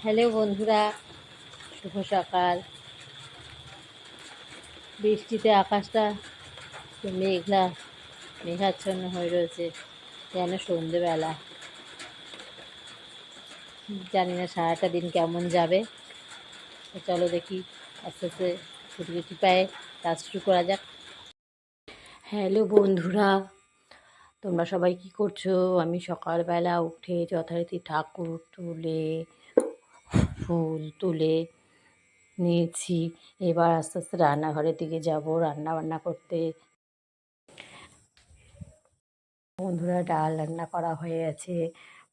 Hello বন্ধুরা, শুভ সকাল। বৃষ্টিতে আকাশটা মেঘলা মেঘাচ্ছন্ন হয়ে রয়েছে, যেন সন্ধেবেলা। জানি না সারাটা দিন কেমন যাবে। তো চলো দেখি, আস্তে আস্তে ছুটি ছুটি পায়ে কাজ শুরু করা যাক। হ্যালো বন্ধুরা, তোমরা সবাই কি করছো? আমি সকালবেলা উঠে যথারীতি ঠাকুর তুলে ফুল তুলে নিয়েছি। এবার আস্তে আস্তে রান্নাঘরের দিকে যাব রান্না বান্না করতে। বন্ধুরা, ডাল রান্না করা হয়ে গেছে,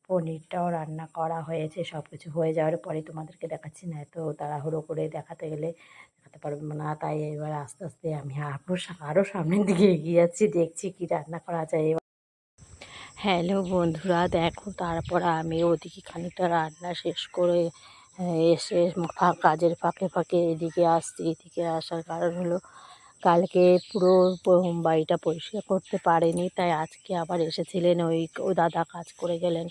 পনিরটাও রান্না করা হয়েছে। সব কিছু হয়ে যাওয়ার পরে তোমাদেরকে দেখাচ্ছি, না এত তাড়াহুড়ো করে দেখাতে গেলে দেখাতে পারবো না। তাই এবার আস্তে আস্তে আমি আরও সামনের দিকে এগিয়ে যাচ্ছি, দেখছি কি রান্না করা যায়। হ্যালো বন্ধুরা, দেখো তারপর আমি ওদিকে খানিকটা রান্না শেষ করে এসে কাজের ফাঁকে ফাঁকে এদিকে আসছি। এদিকে আসার কারণ হলো, কালকে পুরো বাড়িটা পরিষ্কার করতে পারেনি, তাই আজকে আবার এসেছিলেন ওই দাদা, কাজ করে গেলেন।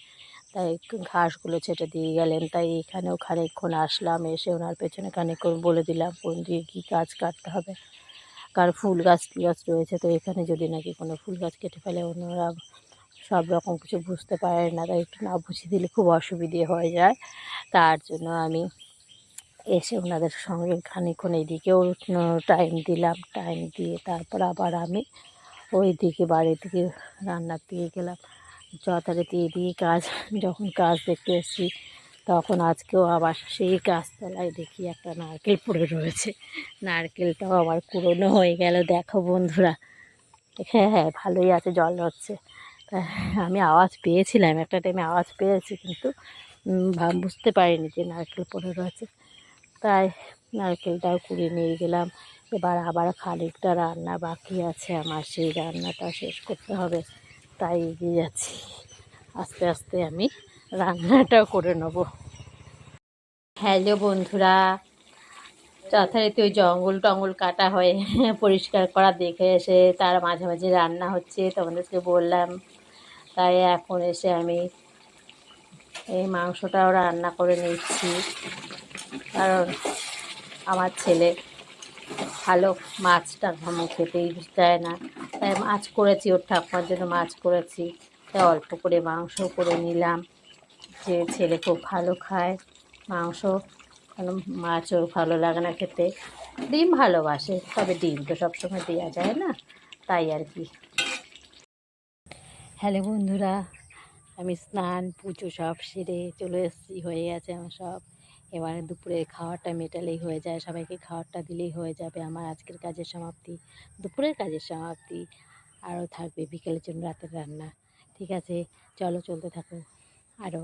তাই ঘাসগুলো ছেটে দিয়ে গেলেন। তাই এখানেও খানিকক্ষণ আসলাম, এসে ওনার পেছনে খানিকক্ষণ বলে দিলাম কোন দিয়ে কী গাছ কাটতে হবে। কার ফুল গাছ রয়েছে, তো এখানে যদি নাকি কোনো ফুল গাছ কেটে ফেলে, ওনারা সব রকম কিছু বুঝতে পারে না, তাই একটু না বুঝিয়ে দিলে খুব অসুবিধে হয়ে যায়। তার জন্য আমি এসে ওনাদের সঙ্গে খানিকক্ষণ এদিকেও টাইম দিলাম। টাইম দিয়ে তারপর আবার আমি ওই দিকে বাড়ির দিকে রান্নার দিকে গেলাম। যথারীতি এদিকে যখন কাজ দেখতে এসেছি, তখন আজকেও আবার সেই গাছতলায় দেখি একটা নারকেল পড়ে রয়েছে। নারকেলটাও আবার কুড়োনো হয়ে গেল। দেখো বন্ধুরা, হ্যাঁ হ্যাঁ, ভালোই আছে, জল হচ্ছে। আমি আওয়াজ পেয়েছিলাম, একটা টাইমে আওয়াজ পেয়েছি, কিন্তু বুঝতে পারিনি যে নারকেল পড়ে রয়েছে। তাই নারকেলটাও কুড়িয়ে নিয়ে গেলাম। এবার আবার খানিকটা রান্না বাকি আছে আমার, সেই রান্নাটা শেষ করতে হবে, তাই এগিয়ে যাচ্ছি। আস্তে আস্তে আমি রান্নাটাও করে নেব। হ্যালো বন্ধুরা, যথারীতি ওই জঙ্গল টঙ্গল কাটা হয়ে পরিষ্কার করা দেখে এসে তার মাঝামাঝি রান্না হচ্ছে, তোমাদেরকে বললাম। তাই এখন এসে আমি এই মাংসটাও রান্না করে নিচ্ছি, কারণ আমার ছেলে ভালো মাছটা খেতেই চায় না। তাই মাছ করেছি, ওর ঠাকুমার জন্য মাছ করেছি। তাই অল্প করে মাংস করে নিলাম, যে ছেলে খুব ভালো খায় মাংস, কারণ মাছও ভালো লাগে না খেতে। ডিম ভালোবাসে, তবে ডিম তো সবসময় দেওয়া যায় না, তাই আর কি। হ্যালো বন্ধুরা, আমি স্নান পুজো সব সেরে চলে এসেছি, হয়ে গেছে আমার সব। এবারে দুপুরে খাওয়াটা মেটালেই হয়ে যায়, সবাইকে খাওয়ারটা দিলেই হয়ে যাবে আমার আজকের কাজের সমাপ্তি, দুপুরের কাজের সমাপ্তি। আরও থাকবে বিকেলের জন্য রাতের রান্না। ঠিক আছে, চলো চলতে থাকো, আরও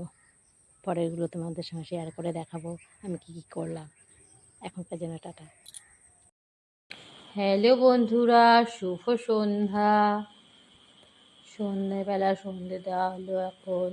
পরেরগুলো তোমাদের সঙ্গে শেয়ার করে দেখাবো আমি কী কী করলাম। এখনকার জন্য টাটা। হ্যালো বন্ধুরা, শুভ সন্ধ্যা। সন্ধ্যেবেলা সন্ধ্যে দেওয়া হলো এখন।